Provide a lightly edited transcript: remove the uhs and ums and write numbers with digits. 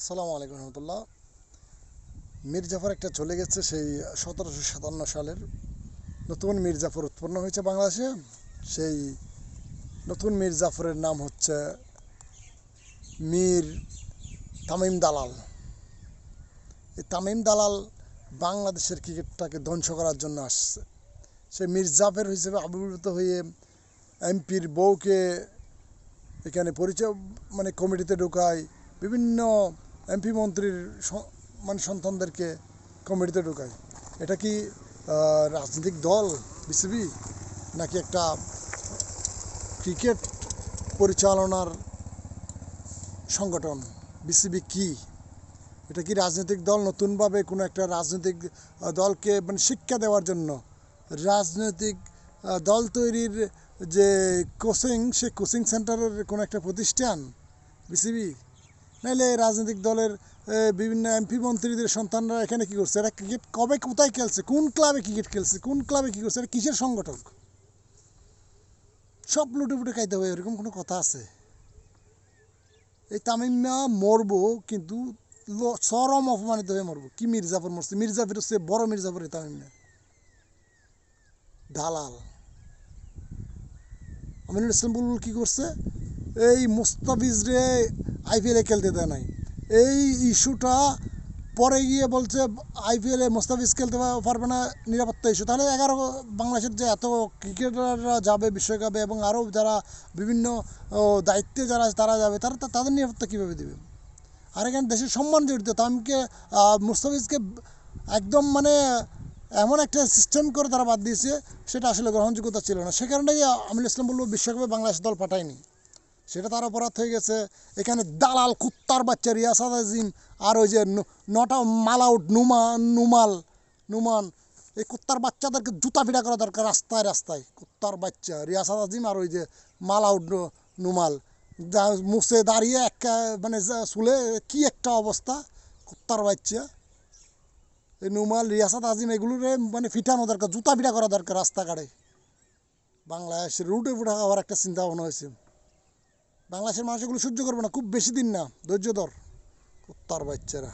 আসসালামু আলাইকুম রহমতুল্লাহ। মীর জাফর একটা চলে গেছে, সেই 1757 সালের নতুন মীর জাফর উৎপন্ন হয়েছে বাংলাদেশে। সেই নতুন মীর জাফরের নাম হচ্ছে মীর তামিম দালাল। এই তামিম দালাল বাংলাদেশের ক্রিকেটটাকে ধ্বংস করার জন্য আসছে। সে মীর জাফর হিসেবে আবির্ভূত হয়ে এমপির বউকে এখানে পরিচয় কমিটিতে ঢোকায়, বিভিন্ন এমপি মন্ত্রীর সন্তানদেরকে কমিটিতে ঢোকায়। এটা কি রাজনৈতিক দল বিসিবি, নাকি একটা ক্রিকেট পরিচালনার সংগঠন? বিসিবি কি? এটা কি রাজনৈতিক দল? নতুনভাবে কোনো একটা রাজনৈতিক দলকে শিক্ষা দেওয়ার জন্য রাজনৈতিক দল তৈরির যে কোচিং, সে কোচিং সেন্টারের কোনো একটা প্রতিষ্ঠান বিসিবি? নাইলে রাজনৈতিক দলের বিভিন্ন এমপি মন্ত্রীদের সন্তানরা এখানে কী করছে? এরা ক্রিকেট কবে কোথায় খেলছে? কোন ক্লাবে ক্রিকেট খেলছে? কোন ক্লাবে কী করছে? এটা কিসের সংগঠক? সব লুটে ফুটে খাইতে হবে, এরকম কোনো কথা আছে? এই তামিমা মরবো, কিন্তু চরম অপমানিত হয়ে মরবো। কি মির্জাফর মরছে? মির্জাফর হচ্ছে বড় মির্জাফর। এই তামিমা দালাল। আমিনুল ইসলাম বুলবুল কী করছে? এই মুস্তাফিজরে আইপিএলে খেলতে দেয় নাই। এই ইস্যুটা পরে গিয়ে বলছে আইপিএলে মুস্তাফিজ খেলতে পারবে না, নিরাপত্তা ইস্যু। তাহলে বাংলাদেশের যে এত ক্রিকেটাররা যাবে বিশ্বকাপে, এবং আরও যারা বিভিন্ন দায়িত্বে যারা তারা যাবে, তাদের নিরাপত্তা কীভাবে দেবে? আর এখানে দেশের সম্মান জড়িত। তামিমকে, মুস্তাফিজকে একদম এমন একটা সিস্টেম করে তারা বাদ দিয়েছে, সেটা আসলে গ্রহণযোগ্যতা ছিল না। সে কারণেই আমিনুল ইসলাম বলবো বিশ্বকাপে বাংলাদেশ দল পাঠায়নি। সেটা তার অপরাধ হয়ে গেছে। এখানে দালাল কুত্তার বাচ্চা রিয়াসাত আজিম, আর ওই যে নটা মাল আউট নুমান, এই কুত্তার বাচ্চাদেরকে জুতা ফিটা করা দরকার রাস্তায় রাস্তায়। কুত্তার বাচ্চা রিয়াসাত আজিম আর ওই যে মাল আউট নুমাল, মুছে দাঁড়িয়ে চুলে কি একটা অবস্থা! কুত্তার বাচ্চা এই নুমাল, রিয়াসাত আজিম, এগুলোরে ফিটানো দরকার, জুতা ফিটা করা দরকার রাস্তাঘাটে। বাংলাদেশের রুটে ফুটা হওয়ার একটা চিন্তা ভাবনা হয়েছে। বাংলাদেশের মানুষ এগুলো সহ্য করবে না, খুব বেশি দিন না, ধৈর্য ধর কুত্তার বাচ্চারা।